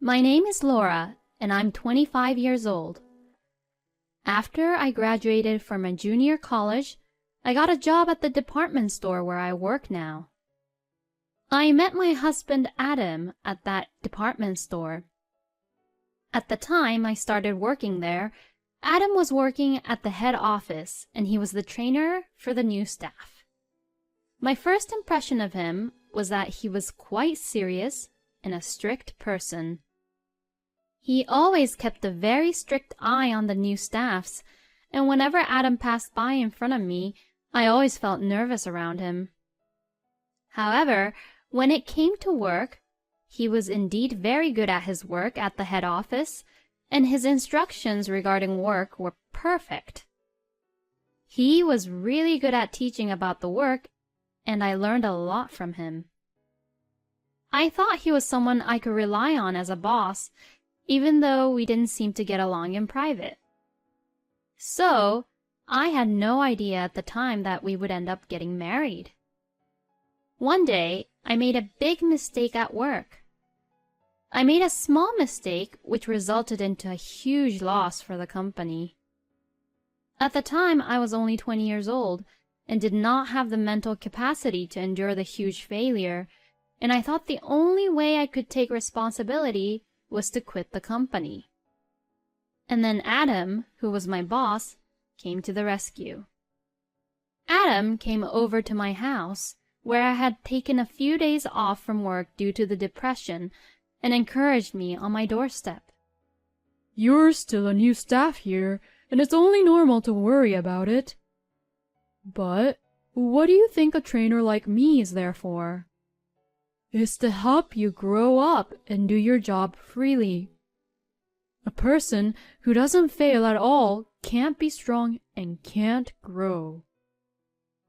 My name is Laura, and I'm 25 years old. After I graduated from a junior college, I got a job at the department store where I work now. I met my husband Adam at that department store. At the time I started working there, Adam was working at the head office, and he was the trainer for the new staff. My first impression of him was that he was quite serious and a strict person. He always kept a very strict eye on the new staffs, and whenever Adam passed by in front of me, I always felt nervous around him. However, when it came to work, he was indeed very good at his work at the head office, and his instructions regarding work were perfect. He was really good at teaching about the work, and I learned a lot from him. I thought he was someone I could rely on as a boss, even though we didn't seem to get along in private. So, I had no idea at the time that we would end up getting married. One day, I made a big mistake at work. I made a small mistake which resulted into a huge loss for the company. At the time, I was only 20 years old and did not have the mental capacity to endure the huge failure, and I thought the only way I could take responsibility was to quit the company. And then Adam, who was my boss, came to the rescue. Adam came over to my house, where I had taken a few days off from work due to the depression, and encouraged me on my doorstep. "You're still a new staff here, and it's only normal to worry about it. But what do you think a trainer like me is there for? It's to help you grow up and do your job freely. A person who doesn't fail at all can't be strong and can't grow.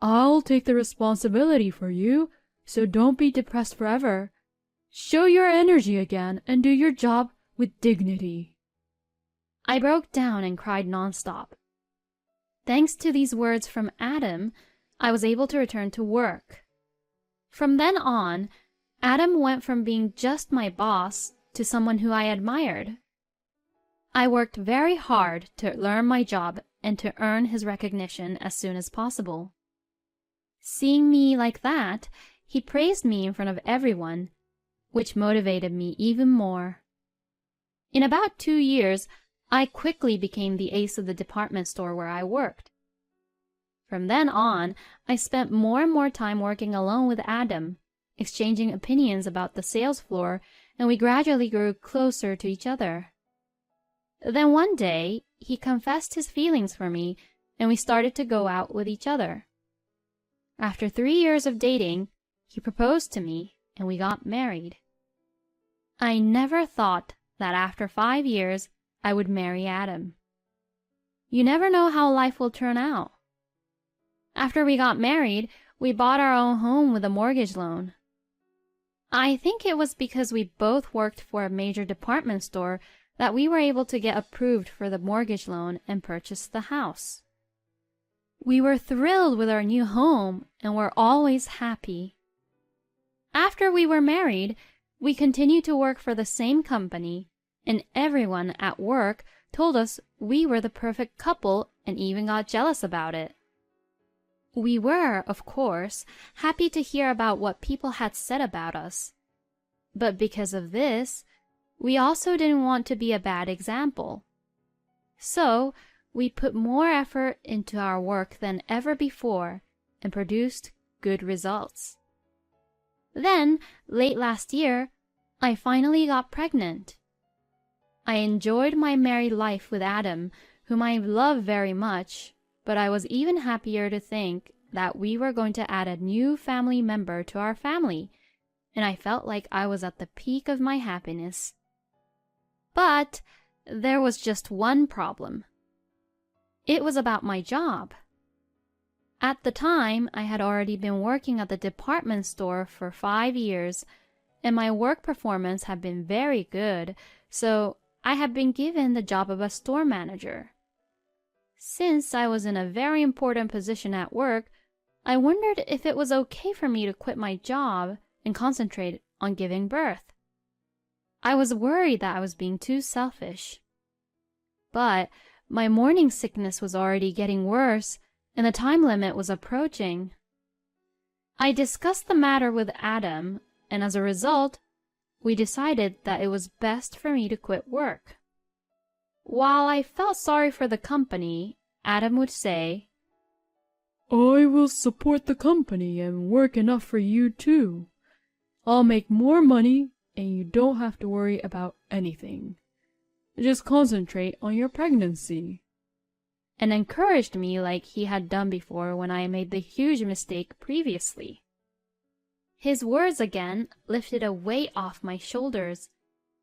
I'll take the responsibility for you, so don't be depressed forever. Show your energy again and do your job with dignity." I broke down and cried nonstop. Thanks to these words from Adam, I was able to return to work. From then on, Adam went from being just my boss to someone who I admired. I worked very hard to learn my job and to earn his recognition as soon as possible. Seeing me like that, he praised me in front of everyone, which motivated me even more. In about 2 years, I quickly became the ace of the department store where I worked. From then on, I spent more and more time working alone with Adam, exchanging opinions about the sales floor, and we gradually grew closer to each other. Then one day, he confessed his feelings for me, and we started to go out with each other. After 3 years of dating, he proposed to me, and we got married. I never thought that after 5 years, I would marry Adam. You never know how life will turn out. After we got married, we bought our own home with a mortgage loan. I think it was because we both worked for a major department store that we were able to get approved for the mortgage loan and purchase the house. We were thrilled with our new home and were always happy. After we were married, we continued to work for the same company, and everyone at work told us we were the perfect couple and even got jealous about it. We were, of course, happy to hear about what people had said about us. But because of this, we also didn't want to be a bad example. So, we put more effort into our work than ever before and produced good results. Then, late last year, I finally got pregnant. I enjoyed my married life with Adam, whom I love very much, but I was even happier to think that we were going to add a new family member to our family, and I felt like I was at the peak of my happiness. But there was just one problem. It was about my job. At the time, I had already been working at the department store for 5 years, and my work performance had been very good, so I had been given the job of a store manager. Since I was in a very important position at work, I wondered if it was okay for me to quit my job and concentrate on giving birth. I was worried that I was being too selfish. But my morning sickness was already getting worse, and the time limit was approaching. I discussed the matter with Adam, and as a result, we decided that it was best for me to quit work. While I felt sorry for the company, Adam would say, I will support the company and work enough for you too. I'll make more money and you don't have to worry about anything. Just concentrate on your pregnancy. and encouraged me like he had done before when I made the huge mistake previously. His words again lifted a weight off my shoulders,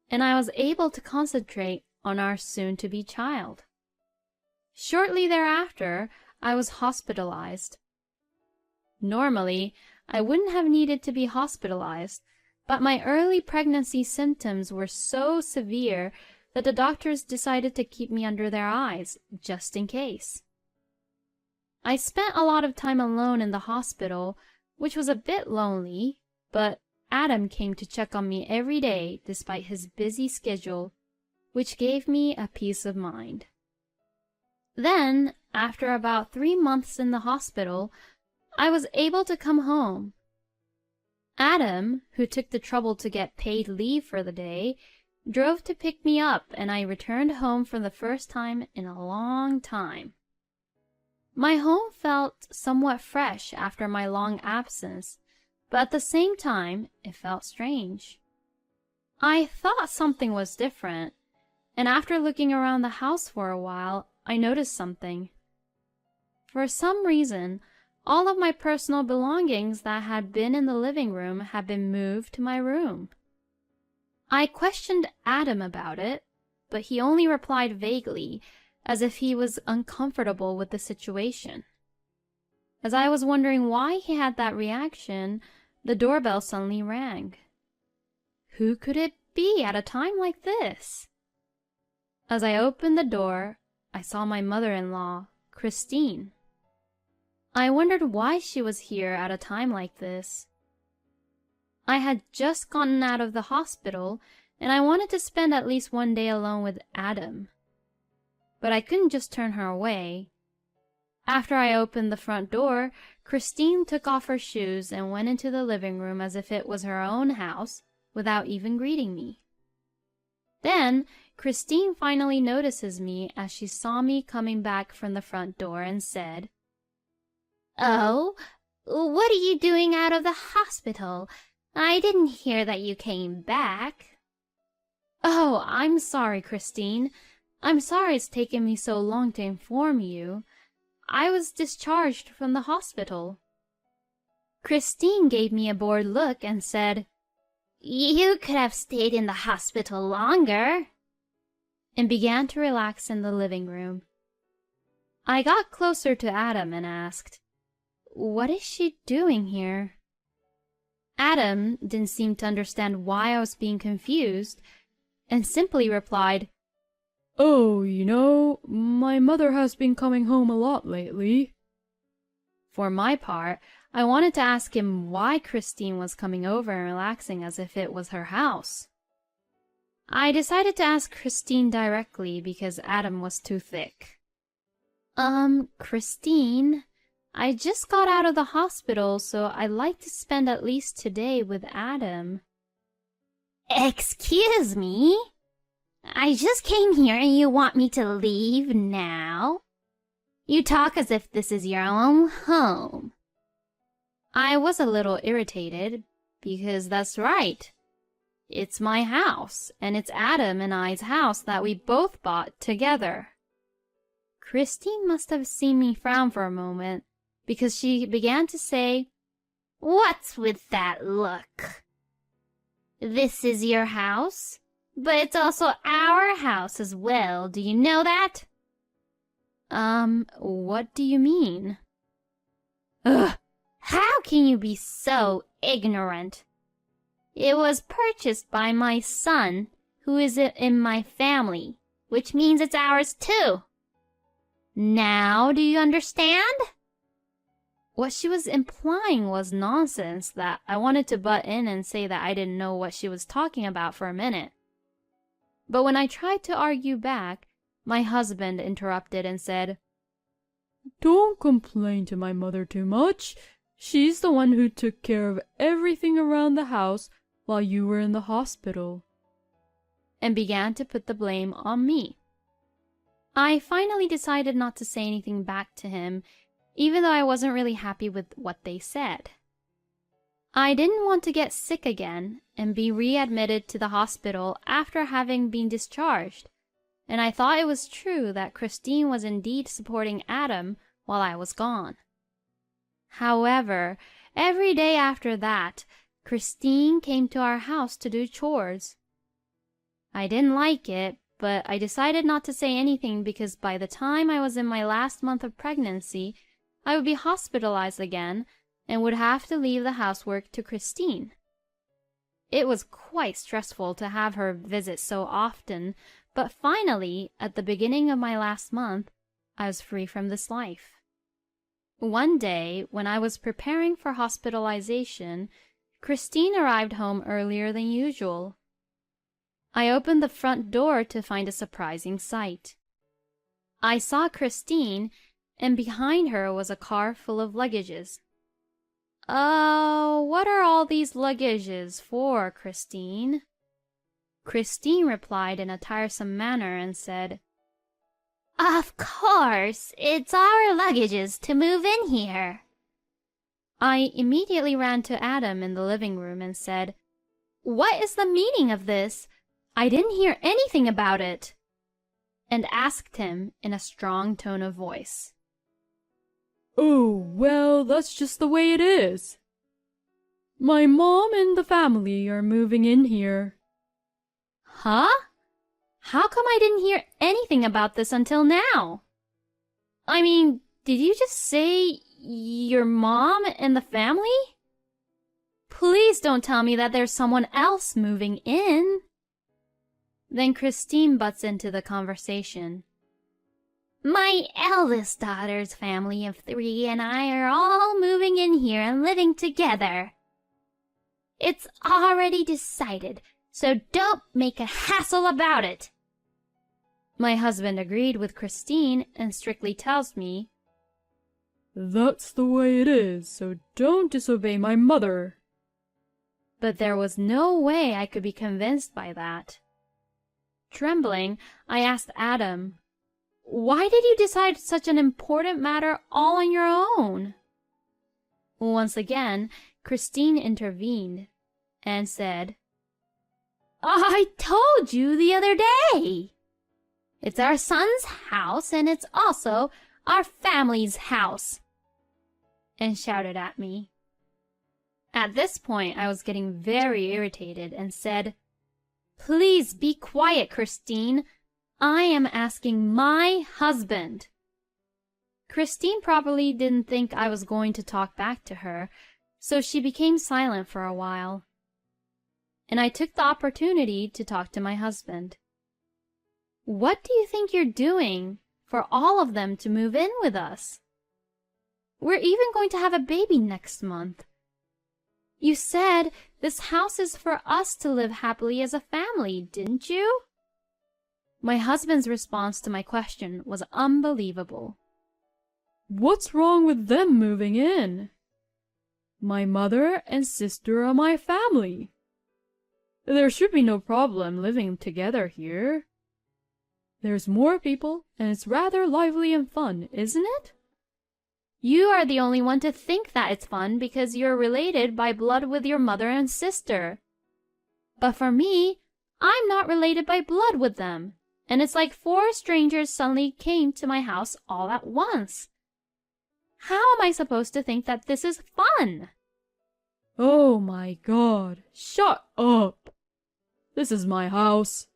and I was able to concentrate on our soon-to-be child. Shortly thereafter, I was hospitalized. Normally, I wouldn't have needed to be hospitalized, but my early pregnancy symptoms were so severe that the doctors decided to keep me under their eyes, just in case. I spent a lot of time alone in the hospital, which was a bit lonely, but Adam came to check on me every day despite his busy schedule, which gave me a peace of mind. Then, after about 3 months in the hospital, I was able to come home. Adam, who took the trouble to get paid leave for the day, drove to pick me up, and I returned home for the first time in a long time. My home felt somewhat fresh after my long absence, but at the same time, it felt strange. I thought something was different, and after looking around the house for a while, I noticed something. For some reason, all of my personal belongings that had been in the living room had been moved to my room. I questioned Adam about it, but he only replied vaguely, as if he was uncomfortable with the situation. As I was wondering why he had that reaction, the doorbell suddenly rang. Who could it be at a time like this? As I opened the door, I saw my mother-in-law, Christine. I wondered why she was here at a time like this. I had just gotten out of the hospital, and I wanted to spend at least one day alone with Adam. But I couldn't just turn her away. After I opened the front door, Christine took off her shoes and went into the living room as if it was her own house, without even greeting me. Then, Christine finally notices me as she saw me coming back from the front door and said, "Oh, what are you doing out of the hospital? I didn't hear that you came back." "Oh, I'm sorry, Christine. I'm sorry it's taken me so long to inform you. I was discharged from the hospital." Christine gave me a bored look and said, "You could have stayed in the hospital longer," and began to relax in the living room. I got closer to Adam and asked, "What is she doing here?" Adam didn't seem to understand why I was being confused, and simply replied, "Oh, my mother has been coming home a lot lately." For my part, I wanted to ask him why Christine was coming over and relaxing as if it was her house. I decided to ask Christine directly because Adam was too thick. Christine, I just got out of the hospital, so I'd like to spend at least today with Adam." "Excuse me? I just came here and you want me to leave now? You talk as if this is your own home." I was a little irritated, because that's right. It's my house, and it's Adam and I's house that we both bought together. Christine must have seen me frown for a moment, because she began to say, "What's with that look? This is your house, but it's also our house as well. Do you know that?" What do you mean?" "Ugh, how can you be so ignorant? It was purchased by my son, who is in my family, which means it's ours too. Now do you understand?" What she was implying was nonsense that I wanted to butt in and say that I didn't know what she was talking about for a minute. But when I tried to argue back, my husband interrupted and said, "Don't complain to my mother too much. She's the one who took care of everything around the house while you were in the hospital," and began to put the blame on me. I finally decided not to say anything back to him, even though I wasn't really happy with what they said. I didn't want to get sick again and be readmitted to the hospital after having been discharged, and I thought it was true that Christine was indeed supporting Adam while I was gone. However, every day after that, Christine came to our house to do chores. I didn't like it, but I decided not to say anything because by the time I was in my last month of pregnancy, I would be hospitalized again and would have to leave the housework to Christine. It was quite stressful to have her visit so often, but finally, at the beginning of my last month, I was free from this life. One day, when I was preparing for hospitalization, Christine arrived home earlier than usual. I opened the front door to find a surprising sight. I saw Christine, and behind her was a car full of luggages. "Oh, what are all these luggages for, Christine?" Christine replied in a tiresome manner and said, "Of course, it's our luggages to move in here." I immediately ran to Adam in the living room and said, "What is the meaning of this? I didn't hear anything about it," and asked him in a strong tone of voice. "Oh, well, that's just the way it is. My mom and the family are moving in here." Huh? How come I didn't hear anything about this until now? I mean, did you just say your mom and the family? Please don't tell me that there's someone else moving in. Then Christine butts into the conversation. "My eldest daughter's family of 3 and I are all moving in here and living together. It's already decided, so don't make a hassle about it." My husband agreed with Christine and strictly tells me, "That's the way it is, so don't disobey my mother." But there was no way I could be convinced by that. Trembling, I asked Adam, "Why did you decide such an important matter all on your own?" Once again, Christine intervened and said, "I told you the other day. It's our son's house and it's also our family's house," and shouted at me. At this point, I was getting very irritated and said, "Please be quiet, Christine. I am asking my husband." Christine probably didn't think I was going to talk back to her, so she became silent for a while. And I took the opportunity to talk to my husband. "What do you think you're doing for all of them to move in with us? We're even going to have a baby next month. You said this house is for us to live happily as a family, didn't you?" My husband's response to my question was unbelievable. "What's wrong with them moving in? My mother and sister are my family. There should be no problem living together here. There's more people, and it's rather lively and fun, isn't it?" You are the only one to think that it's fun because you're related by blood with your mother and sister. But for me, I'm not related by blood with them, and it's like 4 strangers suddenly came to my house all at once. How am I supposed to think that this is fun? "Oh my God, shut up! This is my house.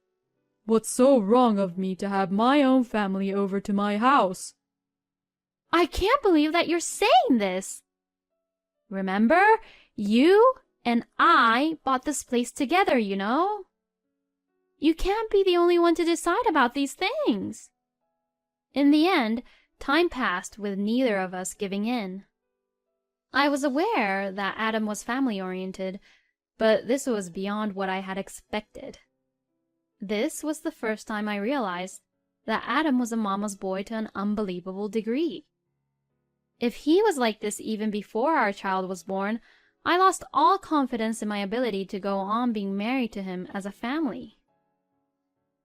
What's so wrong of me to have my own family over to my house?" I can't believe that you're saying this. Remember, you and I bought this place together, you know. You can't be the only one to decide about these things. In the end, time passed with neither of us giving in. I was aware that Adam was family-oriented, but this was beyond what I had expected. This was the first time I realized that Adam was a mama's boy to an unbelievable degree. If he was like this even before our child was born, I lost all confidence in my ability to go on being married to him as a family.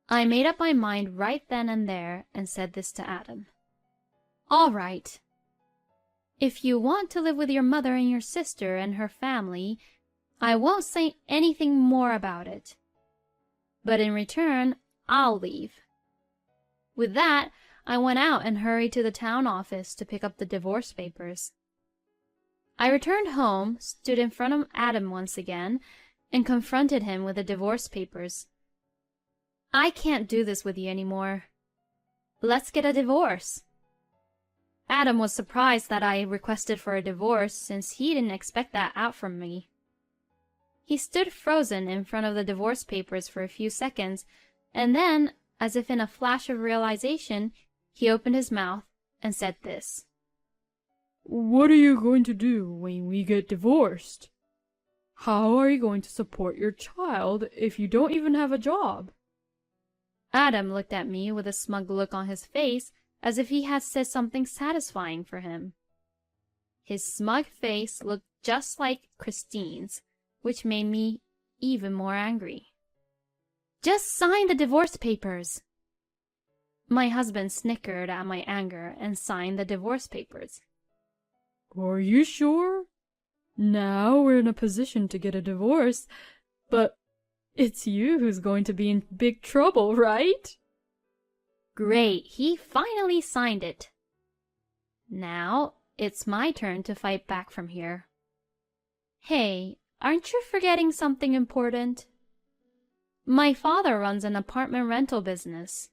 I made up my mind right then and there and said this to Adam. All right. If you want to live with your mother and your sister and her family, I won't say anything more about it. But in return, I'll leave. With that, I went out and hurried to the town office to pick up the divorce papers. I returned home, stood in front of Adam once again, and confronted him with the divorce papers. I can't do this with you anymore. Let's get a divorce. Adam was surprised that I requested for a divorce since he didn't expect that out from me. He stood frozen in front of the divorce papers for a few seconds, and then, as if in a flash of realization, he opened his mouth and said this. What are you going to do when we get divorced? How are you going to support your child if you don't even have a job? Adam looked at me with a smug look on his face, as if he had said something satisfying for him. His smug face looked just like Christine's, which made me even more angry. Just sign the divorce papers. My husband snickered at my anger and signed the divorce papers. Are you sure? Now we're in a position to get a divorce, but it's you who's going to be in big trouble, right? Great, he finally signed it. Now it's my turn to fight back from here. Hey, aren't you forgetting something important? My father runs an apartment rental business.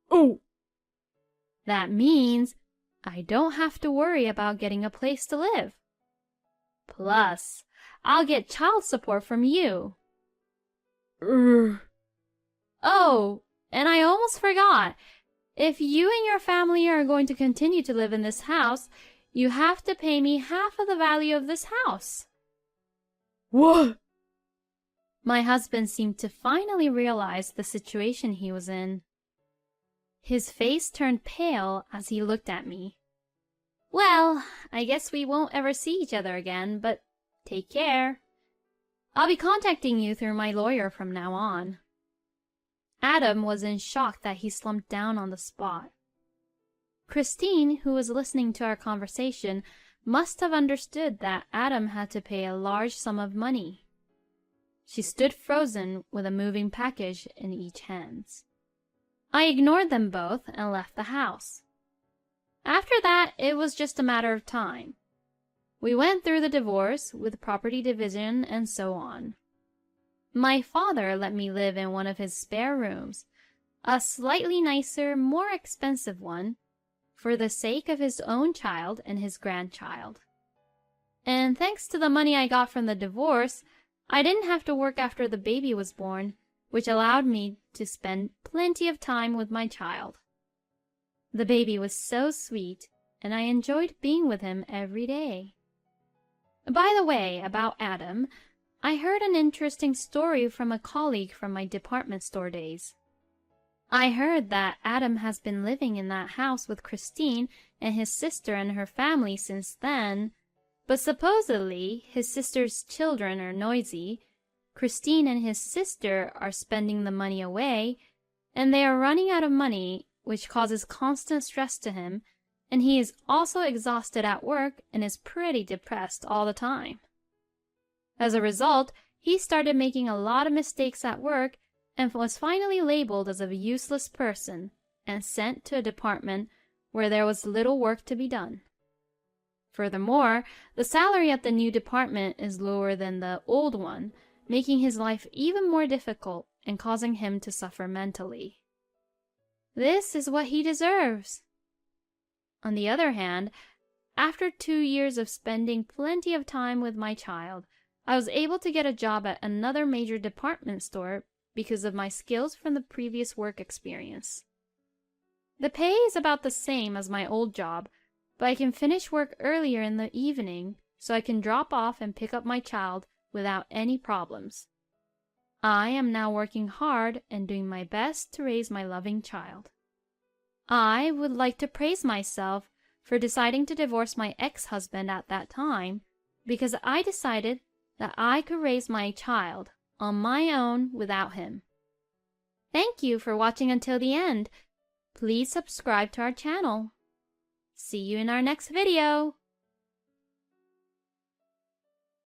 Oh! That means I don't have to worry about getting a place to live. Plus, I'll get child support from you. Oh, and I almost forgot. If you and your family are going to continue to live in this house, you have to pay me half of the value of this house. What? My husband seemed to finally realize the situation he was in. His face turned pale as he looked at me. Well, I guess we won't ever see each other again, but take care. I'll be contacting you through my lawyer from now on. Adam was in shock that he slumped down on the spot. Christine, who was listening to our conversation, must have understood that Adam had to pay a large sum of money. She stood frozen with a moving package in each hand. I ignored them both and left the house. After that, it was just a matter of time. We went through the divorce with property division and so on. My father let me live in one of his spare rooms, a slightly nicer, more expensive one, for the sake of his own child and his grandchild. And thanks to the money I got from the divorce, I didn't have to work after the baby was born, which allowed me to spend plenty of time with my child. The baby was so sweet, and I enjoyed being with him every day. By the way, about Adam, I heard an interesting story from a colleague from my department store days. I heard that Adam has been living in that house with Christine and his sister and her family since then, but supposedly his sister's children are noisy, Christine and his sister are spending the money away, and they are running out of money, which causes constant stress to him, and he is also exhausted at work and is pretty depressed all the time. As a result, he started making a lot of mistakes at work and was finally labeled as a useless person and sent to a department where there was little work to be done. Furthermore, the salary at the new department is lower than the old one, making his life even more difficult and causing him to suffer mentally. This is what he deserves. On the other hand, after 2 years of spending plenty of time with my child, I was able to get a job at another major department store because of my skills from the previous work experience. The pay is about the same as my old job, but I can finish work earlier in the evening so I can drop off and pick up my child without any problems. I am now working hard and doing my best to raise my loving child. I would like to praise myself for deciding to divorce my ex-husband at that time because I decided that I could raise my child on my own without him. Thank you for watching until the end. Please subscribe to our channel. See you in our next video.